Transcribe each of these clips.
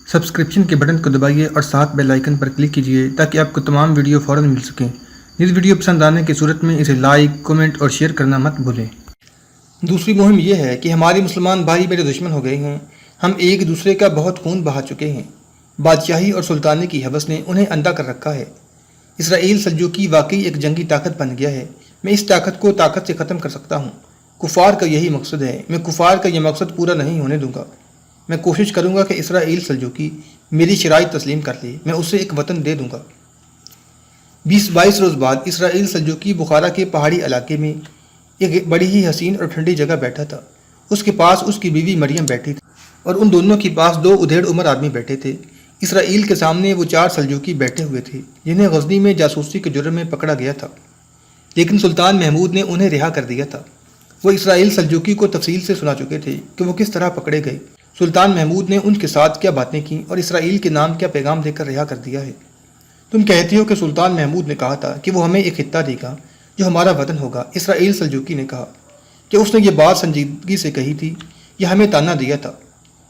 Subscription کے button کو دبائیے اور ساتھ بیل آئیکن پر کلک کیجیے تاکہ آپ کو تمام ویڈیو فوراً مل سکیں۔ اس ویڈیو پسند آنے کی صورت میں اسے لائک، کمنٹ اور شیئر کرنا مت بھولیں۔ دوسری مہم یہ ہے کہ ہمارے مسلمان بھائی میرے دشمن ہو گئے ہیں۔ ہم ایک دوسرے کا بہت خون بہا چکے ہیں۔ بادشاہی اور سلطانی کی ہوس نے انہیں اندھا کر رکھا ہے۔ اسرائیل سلجوقی واقعی ایک جنگی طاقت بن گیا ہے۔ میں اس طاقت کو طاقت سے ختم کر سکتا ہوں۔ کفار کا یہی مقصد ہے۔ میں کفار کا یہ مقصد پورا نہیں ہونے دوں گا۔ میں کوشش کروں گا کہ اسرائیل سلجوقی میری شرائط تسلیم کر لے۔ میں اسے ایک وطن دے دوں گا۔ 20-22 روز بعد اسرائیل سلجوقی بخارا کے پہاڑی علاقے میں ایک بڑی ہی حسین اور ٹھنڈی جگہ بیٹھا تھا۔ اس کے پاس اس کی بیوی مریم بیٹھی تھی اور ان دونوں کے پاس 2 ادھیڑ عمر آدمی بیٹھے تھے۔ اسرائیل کے سامنے وہ 4 سلجوقی بیٹھے ہوئے تھے جنہیں غزنی میں جاسوسی کے جرم میں پکڑا گیا تھا، لیکن سلطان محمود نے انہیں رہا کر دیا تھا۔ وہ اسرائیل سلجوقی کو تفصیل سے سنا چکے تھے کہ وہ کس طرح پکڑے گئے، سلطان محمود نے ان کے ساتھ کیا باتیں کی اور اسرائیل کے نام کیا پیغام دے کر رہا کر دیا ہے۔ تم کہتی ہو کہ سلطان محمود نے کہا تھا کہ وہ ہمیں ایک خطہ دے گا جو ہمارا وطن ہوگا۔ اسرائیل سلجوقی نے کہا کہ اس نے یہ بات سنجیدگی سے کہی تھی یا ہمیں تانا دیا تھا؟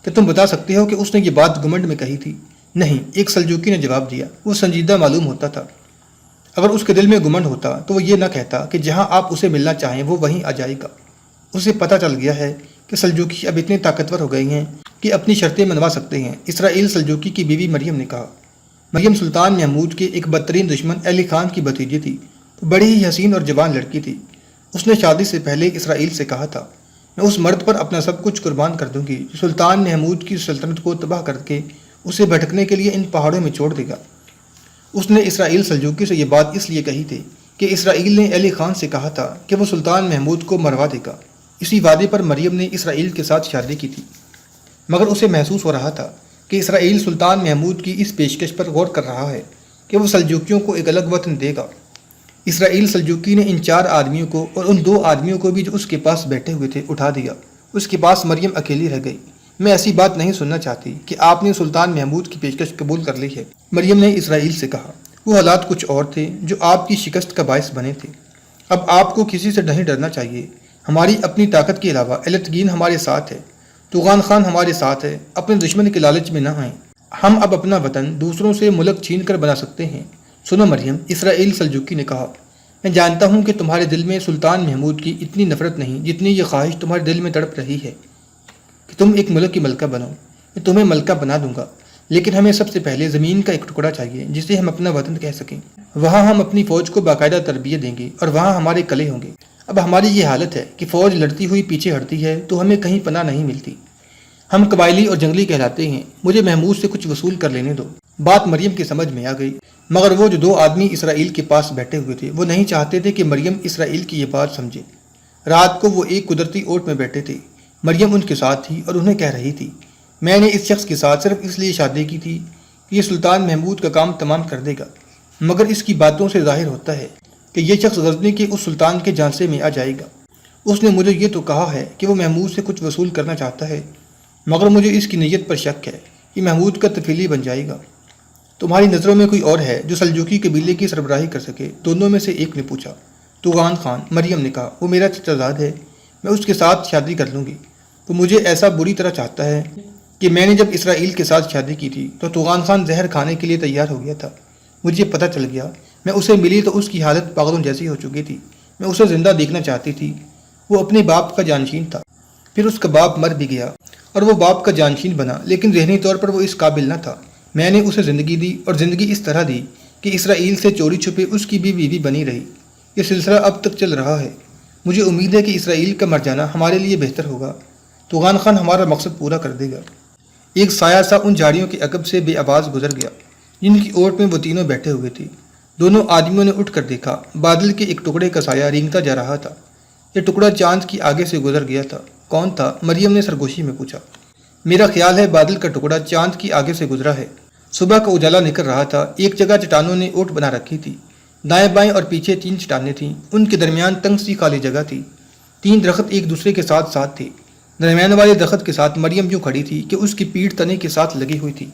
کہ تم بتا سکتے ہو کہ اس نے یہ بات گمنڈ میں کہی تھی؟ نہیں، ایک سلجوقی نے جواب دیا۔ وہ سنجیدہ معلوم ہوتا تھا۔ اگر اس کے دل میں گمنڈ ہوتا تو وہ یہ نہ کہتا کہ جہاں آپ اسے ملنا چاہیں وہ وہیں آ جائے گا۔ اسے پتہ چل گیا ہے کہ سلجوقی اب اتنے طاقتور ہو گئے ہیں کہ اپنی شرطیں منوا سکتے ہیں۔ اسرائیل سلجوقی کی بیوی مریم نے کہا۔ مریم سلطان محمود کے ایک بدترین دشمن علی خان کی بھتیجی تھی۔ وہ بڑی ہی حسین اور جوان لڑکی تھی۔ اس نے شادی سے پہلے اسرائیل سے کہا تھا، میں اس مرد پر اپنا سب کچھ قربان کر دوں گی جو سلطان محمود کی سلطنت کو تباہ کر کے اسے بھٹکنے کے لیے ان پہاڑوں میں چھوڑ دے گا۔ اس نے اسرائیل سلجوقی سے یہ بات اس لیے کہی تھی کہ اسرائیل نے علی خان سے کہا تھا کہ وہ سلطان محمود کو مروا دے گا۔ اسی وعدے پر مریم نے اسرائیل کے ساتھ شادی کی تھی، مگر اسے محسوس ہو رہا تھا کہ اسرائیل سلطان محمود کی اس پیشکش پر غور کر رہا ہے کہ وہ سلجوقیوں کو ایک الگ وطن دے گا۔ اسرائیل سلجوقی نے ان 4 آدمیوں کو اور ان 2 آدمیوں کو بھی جو اس کے پاس بیٹھے ہوئے تھے اٹھا دیا۔ اس کے پاس مریم اکیلی رہ گئی۔ میں ایسی بات نہیں سننا چاہتی کہ آپ نے سلطان محمود کی پیشکش قبول کر لی ہے، مریم نے اسرائیل سے کہا۔ وہ حالات کچھ اور تھے جو آپ کی شکست کا باعث بنے تھے۔ اب آپ کو کسی سے نہیں ڈرنا چاہیے۔ ہماری اپنی طاقت کے علاوہ علتگین ہمارے ساتھ ہے۔ توغان خان ہمارے ساتھ ہے۔ اپنے دشمن کے لالچ میں نہ آئیں۔ ہم اب اپنا وطن دوسروں سے ملک چھین کر بنا سکتے ہیں۔ سنو مریم، اسرائیل سلجوقی نے کہا، میں جانتا ہوں کہ تمہارے دل میں سلطان محمود کی اتنی نفرت نہیں جتنی یہ خواہش تمہارے دل میں تڑپ رہی ہے کہ تم ایک ملک کی ملکہ بنو۔ میں تمہیں ملکہ بنا دوں گا، لیکن ہمیں سب سے پہلے زمین کا ایک ٹکڑا چاہیے جسے ہم اپنا وطن کہہ سکیں۔ وہاں ہم اپنی فوج کو باقاعدہ تربیت دیں گے اور وہاں ہمارے قلعے ہوں گے۔ اب ہماری یہ حالت ہے کہ فوج لڑتی ہوئی پیچھے ہٹتی ہے تو ہمیں کہیں پناہ نہیں ملتی۔ ہم قبائلی اور جنگلی کہلاتے ہیں۔ مجھے محمود سے کچھ وصول کر لینے دو۔ بات مریم کی سمجھ میں آ گئی، مگر وہ جو 2 آدمی اسرائیل کے پاس بیٹھے ہوئے تھے وہ نہیں چاہتے تھے کہ مریم اسرائیل کی یہ بات سمجھے۔ رات کو وہ ایک قدرتی اوٹ میں بیٹھے تھے۔ مریم ان کے ساتھ تھی اور انہیں کہہ رہی تھی، میں نے اس شخص کے ساتھ صرف اس لیے شادی کی تھی کہ یہ سلطان محمود کا کام تمام کر دے گا، مگر اس کی باتوں سے ظاہر ہوتا ہے کہ یہ شخص غزنی کے اس سلطان کے جھانسے میں آ جائے گا۔ اس نے مجھے یہ تو کہا ہے کہ وہ محمود سے کچھ وصول کرنا چاہتا ہے، مگر مجھے اس کی نیت پر شک ہے کہ محمود کا تفیلی بن جائے گا۔ تمہاری نظروں میں کوئی اور ہے جو سلجوقی قبیلے کی سربراہی کر سکے؟ دونوں میں سے ایک نے پوچھا۔ توغان خان، مریم نے کہا، وہ میرا چچا زاد ہے، میں اس کے ساتھ شادی کر لوں گی۔ وہ مجھے ایسا بری طرح چاہتا ہے کہ میں نے جب اسرائیل کے ساتھ شادی کی تھی تو توغان خان زہر کھانے کے لیے تیار ہو گیا تھا۔ مجھے پتہ چل گیا۔ میں اسے ملی تو اس کی حالت پاگلوں جیسی ہو چکی تھی۔ میں اسے زندہ دیکھنا چاہتی تھی۔ وہ اپنے باپ کا جانشین تھا، پھر اس کا باپ مر بھی گیا اور وہ باپ کا جانشین بنا، لیکن ذہنی طور پر وہ اس قابل نہ تھا۔ میں نے اسے زندگی دی اور زندگی اس طرح دی کہ اسرائیل سے چوری چھپے اس کی بھی بیوی بنی رہی۔ یہ سلسلہ اب تک چل رہا ہے۔ مجھے امید ہے کہ اسرائیل کا مر جانا ہمارے لیے بہتر ہوگا۔ توغان خان ہمارا مقصد پورا کر دے گا۔ ایک سایہ سا ان جھاڑیوں کے عقب سے بے آواز گزر گیا جن کی اوٹ میں وہ تینوں بیٹھے ہوئے تھے۔ دونوں آدمیوں نے اٹھ کر دیکھا، بادل کے ایک ٹکڑے کا سایہ رینگتا جا رہا تھا۔ یہ ٹکڑا چاند کی آگے سے گزر گیا تھا۔ کون تھا؟ مریم نے سرگوشی میں پوچھا۔ میرا خیال ہے بادل کا ٹکڑا چاند کی آگے سے گزرا ہے۔ صبح کا اجالا نکل رہا تھا۔ ایک جگہ چٹانوں نے اوٹ بنا رکھی تھی۔ دائیں بائیں اور پیچھے 3 چٹانیں تھیں۔ ان کے درمیان تنگ سی خالی جگہ تھی۔ 3 درخت ایک دوسرے کے ساتھ ساتھ تھے۔ درمیان والے درخت کے ساتھ مریم یوں کھڑی تھی کہ اس کی پیٹھ تنے کے ساتھ لگی ہوئی تھی،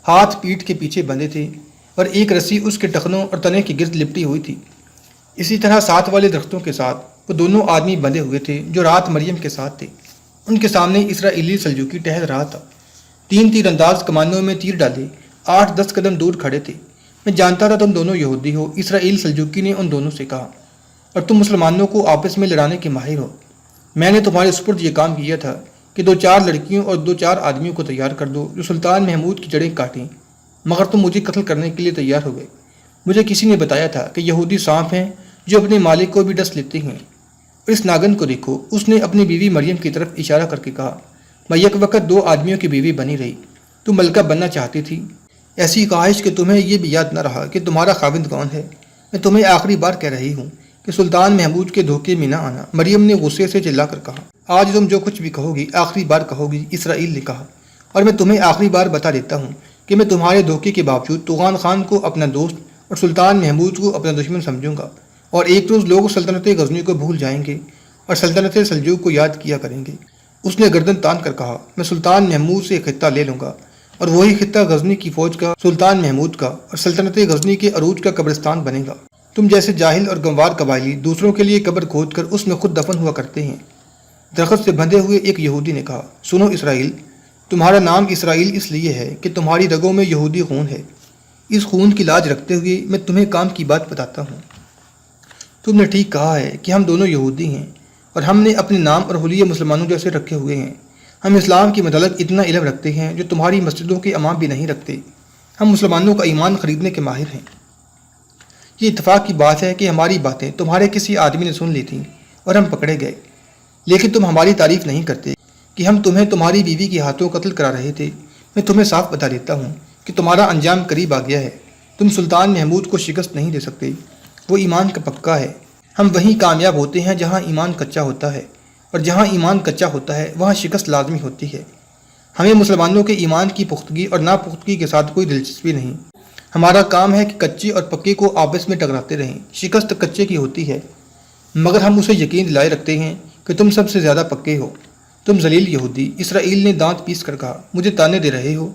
ہاتھ پیٹھ کے پیچھے بندھے تھے اور ایک رسی اس کے ٹخنوں اور تنے کے گرد لپٹی ہوئی تھی۔ اسی طرح ساتھ والے درختوں کے ساتھ وہ دونوں آدمی بندھے ہوئے تھے جو رات مریم کے ساتھ تھے۔ ان کے سامنے اسرائیلی سلجوقی ٹہل رہا تھا۔ 3 تیر انداز کمانوں میں تیر ڈالے 8-10 قدم دور کھڑے تھے۔ میں جانتا تھا تم دونوں یہودی ہو، اسرائیل سلجوکی نے ان دونوں سے کہا، اور تم مسلمانوں کو آپس میں لڑانے کے ماہر ہو۔ میں نے تمہارے سپرد یہ کام کیا تھا کہ 2-4 لڑکیوں اور 2-4 آدمیوں کو تیار کر دو جو سلطان محمود کی جڑیں کاٹیں، مگر تم مجھے قتل کرنے کے لیے تیار ہو گئے۔ مجھے کسی نے بتایا تھا کہ یہودی سانپ ہیں جو اپنے مالک کو بھی ڈس لیتے ہیں۔ اس ناگن کو دیکھو، اس نے اپنی بیوی مریم کی طرف اشارہ کر کے کہا۔ میں یک وقت 2 آدمیوں کی بیوی بنی رہی۔ تم ملکہ بننا چاہتی تھی، ایسی خواہش کہ تمہیں یہ بھی یاد نہ رہا کہ تمہارا خاوند کون ہے۔ میں تمہیں آخری بار کہہ رہی ہوں کہ سلطان محمود کے دھوکے میں نہ آنا۔ مریم نے غصے سے چلا کر کہا، آج تم جو کچھ بھی کہو گی آخری بار کہو گی، اسرائیل نے کہا، اور میں تمہیں آخری بار بتا دیتا ہوں کہ میں تمہارے دھوکے کے باوجود توغان خان کو اپنا دوست اور سلطان محمود کو اپنا دشمن سمجھوں گا، اور ایک روز لوگ سلطنت غزنی کو بھول جائیں گے اور سلطنت سلجوق کو یاد کیا کریں گے۔ اس نے گردن تان کر کہا، میں سلطان محمود سے خطہ لے لوں گا، اور وہی خطہ غزنی کی فوج کا، سلطان محمود کا اور سلطنت غزنی کے عروج کا قبرستان بنے گا۔ تم جیسے جاہل اور گنوار قبائلی دوسروں کے لیے قبر کھود کر اس میں خود دفن ہوا کرتے ہیں۔ درخت سے بندھے ہوئے ایک یہودی نے کہا، سنو اسرائیل، تمہارا نام اسرائیل اس لیے ہے کہ تمہاری رگوں میں یہودی خون ہے۔ اس خون کی لاج رکھتے ہوئے میں تمہیں کام کی بات بتاتا ہوں۔ تم نے ٹھیک کہا ہے کہ ہم دونوں یہودی ہیں، اور ہم نے اپنے نام اور حلیے مسلمانوں جیسے رکھے ہوئے ہیں۔ ہم اسلام کے متعلق اتنا علم رکھتے ہیں جو تمہاری مسجدوں کے امام بھی نہیں رکھتے۔ ہم مسلمانوں کا ایمان خریدنے کے ماہر ہیں۔ یہ اتفاق کی بات ہے کہ ہماری باتیں تمہارے کسی آدمی نے سن لی تھیں اور ہم پکڑے گئے، لیکن تم ہماری تعریف نہیں کرتے کہ ہم تمہیں تمہاری بیوی کے ہاتھوں قتل کرا رہے تھے۔ میں تمہیں صاف بتا دیتا ہوں کہ تمہارا انجام قریب آ گیا ہے۔ تم سلطان محمود کو شکست نہیں دے سکتے، وہ ایمان کا پکا ہے۔ ہم وہیں کامیاب ہوتے ہیں جہاں ایمان کچا ہوتا ہے، اور جہاں ایمان کچا ہوتا ہے وہاں شکست لازمی ہوتی ہے۔ ہمیں مسلمانوں کے ایمان کی پختگی اور ناپختگی کے ساتھ کوئی دلچسپی نہیں۔ ہمارا کام ہے کہ کچے اور پکے کو آپس میں ٹکراتے رہیں۔ شکست کچے کی ہوتی ہے، مگر ہم اسے یقین دلائے رکھتے ہیں کہ تم سب سے زیادہ پکے ہو۔ تم ذلیل یہودی، اسرائیل نے دانت پیس کر کہا، مجھے تانے دے رہے ہو؟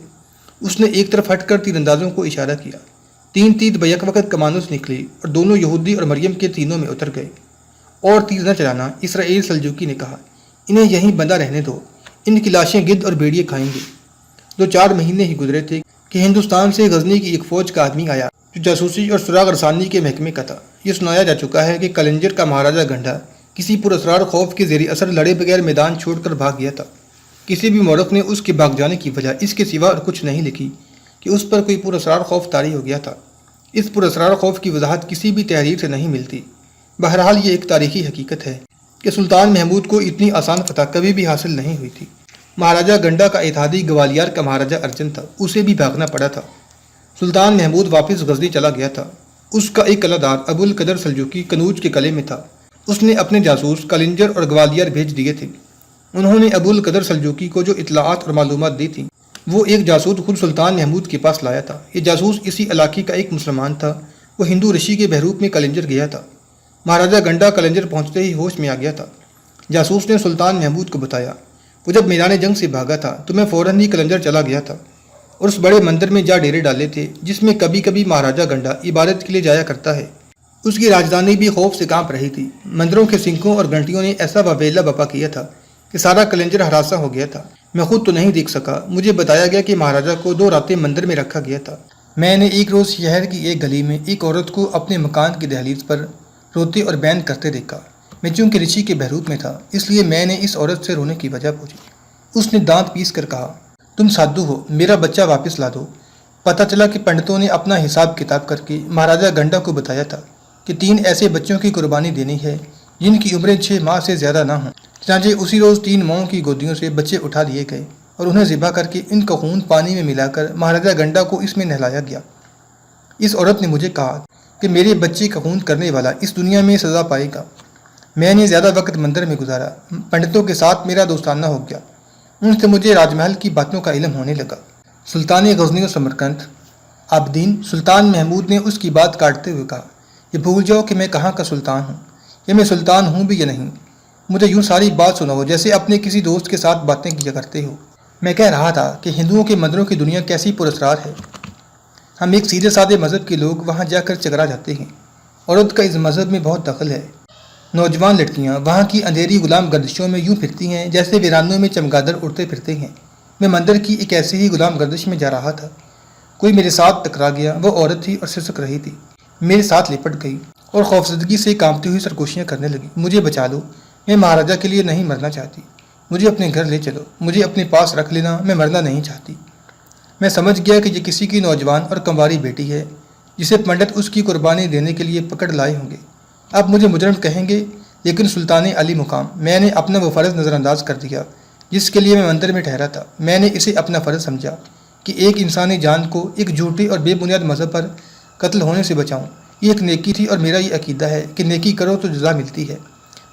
اس نے ایک طرف ہٹ کر تیر اندازوں کو اشارہ کیا۔ 3 تیر بیک وقت کمانوں سے نکلی اور دونوں یہودی اور مریم کے سینوں میں اتر گئے۔ اور تیر نہ چلانا، اسرائیل سلجوکی نے کہا، انہیں یہیں بندہ رہنے دو، ان کی لاشیں گدھ اور بھیڑیے کھائیں گے۔ 2-4 مہینے ہی گزرے تھے کہ ہندوستان سے غزنی کی ایک فوج کا آدمی آیا جو جاسوسی اور سراغ رسانی کے محکمے کا تھا۔ یہ سنایا جا چکا ہے کہ کلنجر کا مہاراجہ گنڈا کسی پراسرار خوف کے زیر اثر لڑے بغیر میدان چھوڑ کر بھاگ گیا تھا۔ کسی بھی مورخ نے اس کے بھاگ جانے کی وجہ اس کے سوا اور کچھ نہیں لکھی کہ اس پر کوئی پراسرار خوف طاری ہو گیا تھا۔ اس پراسرار خوف کی وضاحت کسی بھی تحریر سے نہیں ملتی۔ بہرحال یہ ایک تاریخی حقیقت ہے کہ سلطان محمود کو اتنی آسان فتح کبھی بھی حاصل نہیں ہوئی تھی۔ مہاراجہ گنڈا کا اتحادی گوالیار کا مہاراجہ ارجن تھا، اسے بھی بھاگنا پڑا تھا۔ سلطان محمود واپس غزنی چلا گیا تھا۔ اس کا ایک قلعہ دار ابو القدر سلجوکی کنوج کے قلعے میں تھا۔ اس نے اپنے جاسوس کلنجر اور گوالیار بھیج دیے تھے۔ انہوں نے ابو القدر سلجوکی کو جو اطلاعات اور معلومات دی تھیں وہ ایک جاسوس خود سلطان محمود کے پاس لایا تھا۔ یہ جاسوس اسی علاقے کا ایک مسلمان تھا۔ وہ ہندو رشی کے بہروپ میں کلنجر گیا تھا۔ مہاراجہ گنڈا کلنجر پہنچتے ہی ہوش میں آ گیا تھا۔ جاسوس نے سلطان محمود کو بتایا، وہ جب میدان جنگ سے بھاگا تھا تو میں فوراً ہی کلنجر چلا گیا تھا اور اس بڑے مندر میں جا ڈیرے ڈالے تھے جس میں کبھی کبھی مہاراجہ گنڈا عبادت کے لیے جایا کرتا ہے۔ اس کی راجدھانی بھی خوف سے کانپ رہی تھی۔ مندروں کے سنکوں اور گھنٹیوں نے ایسا وبیلا بپا کیا تھا کہ سارا کلنجر ہراساں ہو گیا تھا۔ میں خود تو نہیں دیکھ سکا، مجھے بتایا گیا کہ مہاراجہ کو 2 راتیں مندر میں رکھا گیا تھا۔ میں نے ایک روز شہر کی ایک گلی میں ایک عورت کو اپنے مکان کی دہلیز پر روتے اور بین کرتے دیکھا۔ میں چونکہ رشی کے بہروپ میں تھا اس لیے میں نے اس عورت سے رونے کی وجہ پوچھی۔ اس نے دانت پیس کر کہا، تم سادھو ہو، میرا بچہ واپس لا دو۔ پتہ چلا کہ پنڈتوں نے اپنا حساب کتاب کر کے مہاراجہ گنڈا کو بتایا تھا کہ 3 ایسے بچوں کی قربانی دینی ہے جن کی عمریں 6 ماہ سے زیادہ نہ ہوں۔ چنانچہ اسی روز 3 ماؤں کی گودیوں سے بچے اٹھا لیے گئے اور انہیں ذبح کر کے ان کا خون پانی میں ملا کر مہاراجہ گنڈا کو اس میں نہلایا گیا۔ اس عورت نے مجھے کہا کہ میرے بچے کا خون کرنے والا اس دنیا میں سزا پائے گا۔ میں نے زیادہ وقت مندر میں گزارا، پنڈتوں کے ساتھ میرا دوستانہ ہو گیا۔ ان سے مجھے راج محل کی باتوں کا علم ہونے لگا۔ سلطان غزنی و سمرقند عابدین سلطان محمود نے اس کی بات کاٹتے ہوئے کہا، یہ بھول جاؤ کہ میں کہاں کا سلطان ہوں، یا میں سلطان ہوں بھی یا نہیں۔ مجھے یوں ساری بات سناؤ جیسے اپنے کسی دوست کے ساتھ باتیں کیا کرتے ہو۔ میں کہہ رہا تھا کہ ہندوؤں کے مندروں کی دنیا کیسی پراسرار ہے۔ ہم ایک سیدھے سادے مذہب کے لوگ وہاں جا کر چکرا جاتے ہیں۔ عورت کا اس مذہب میں بہت دخل ہے۔ نوجوان لڑکیاں وہاں کی اندھیری غلام گردشوں میں یوں پھرتی ہیں جیسے ویرانوں میں چمگادڑ اڑتے پھرتے ہیں۔ میں مندر کی ایک ایسی ہی غلام گردش میں جا رہا تھا۔ کوئی میرے ساتھ ٹکرا گیا۔ وہ عورت تھی اور سسک رہی تھی، میرے ساتھ لپٹ گئی اور خوفزدگی سے کانپتی ہوئی سرگوشیاں کرنے لگی۔ مجھے بچا لو، میں مہاراجا کے لیے نہیں مرنا چاہتی، مجھے اپنے گھر لے چلو، مجھے اپنے پاس رکھ لینا، میں مرنا نہیں چاہتی۔ میں سمجھ گیا کہ یہ کسی کی نوجوان اور کنواری بیٹی ہے جسے پنڈت اس کی قربانی دینے کے لیے پکڑ لائے ہوں گے۔ اب مجھے مجرم کہیں گے، لیکن سلطان علی مقام میں نے اپنا وہ فرض نظر انداز کر دیا جس کے لیے میں مندر میں ٹھہرا تھا۔ میں نے اسے اپنا فرض سمجھا کہ ایک انسانی جان کو ایک جھوٹے اور بے بنیاد مذہب پر قتل ہونے سے بچاؤں۔ یہ ایک نیکی تھی اور میرا یہ عقیدہ ہے کہ نیکی کرو تو جزا ملتی ہے۔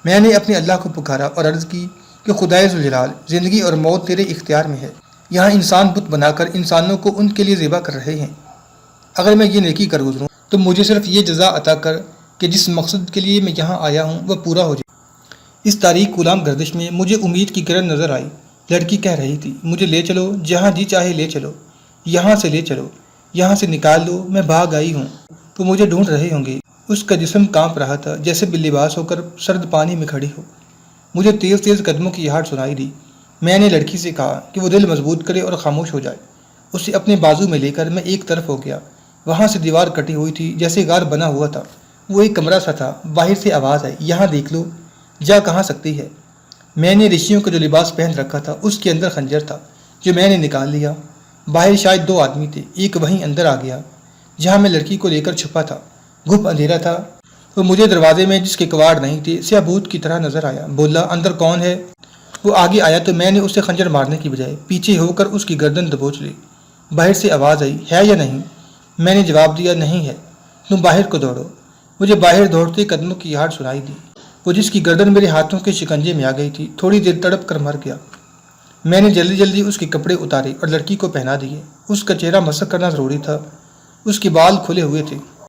میں نے اپنے اللہ کو پکارا اور عرض کی کہ خدائے ذوالجلال، زندگی اور موت تیرے اختیار میں ہے۔ یہاں انسان بت بنا کر انسانوں کو ان کے لیے ذبح کر رہے ہیں۔ اگر میں یہ نیکی کر گزروں تو مجھے صرف یہ جزا عطا کر کہ جس مقصد کے لیے میں یہاں آیا ہوں وہ پورا ہو جائے۔ اس تاریک غلام گردش میں مجھے امید کی کرن نظر آئی۔ لڑکی کہہ رہی تھی، مجھے لے چلو، جہاں جی چاہے لے چلو، یہاں سے لے چلو، یہاں سے نکال دو، میں بھاگ آئی ہوں، تو مجھے ڈھونڈ رہے ہوں گے۔ اس کا جسم کانپ رہا تھا جیسے بے لباس ہو کر سرد پانی میں کھڑی ہو۔ مجھے تیز تیز قدموں کی آہٹ سنائی دی۔ میں نے لڑکی سے کہا کہ وہ دل مضبوط کرے اور خاموش ہو جائے۔ اسے اپنے بازو میں لے کر میں ایک طرف ہو گیا۔ وہاں سے دیوار کٹی ہوئی تھی، جیسے غار بنا ہوا تھا۔ وہ ایک کمرہ سا تھا۔ باہر سے آواز آئی، یہاں دیکھ لو، جا کہاں سکتی ہے۔ میں نے رشیوں کا جو لباس پہن رکھا تھا اس کے اندر خنجر تھا جو میں نے نکال لیا۔ باہر شاید 2 آدمی تھے، ایک وہیں اندر آ گیا جہاں میں لڑکی کو لے کر چھپا تھا۔ گھپ اندھیرا تھا۔ وہ مجھے دروازے میں جس کے کواڑ نہیں تھے سیاہ بھوت کی طرح نظر آیا۔ بولا، اندر کون ہے؟ وہ آگے آیا تو میں نے اسے خنجر مارنے کی بجائے پیچھے ہو کر اس کی گردن دبوچ لی۔ باہر سے آواز آئی، ہے یا نہیں؟ میں نے جواب دیا، نہیں ہے۔ تم باہر کو دوڑو۔ مجھے باہر دوڑتے قدموں کی آہٹ سنائی دی۔ وہ جس کی گردن میرے ہاتھوں کے شکنجے میں آ گئی تھی تھوڑی دیر تڑپ کر مر گیا۔ میں نے جلدی جلدی اس کے کپڑے اتارے اور لڑکی کو پہنا دیے۔ اس کا چہرہ مسح کرنا ضروری تھا، اس کے بال کھلے ہوئے تھے۔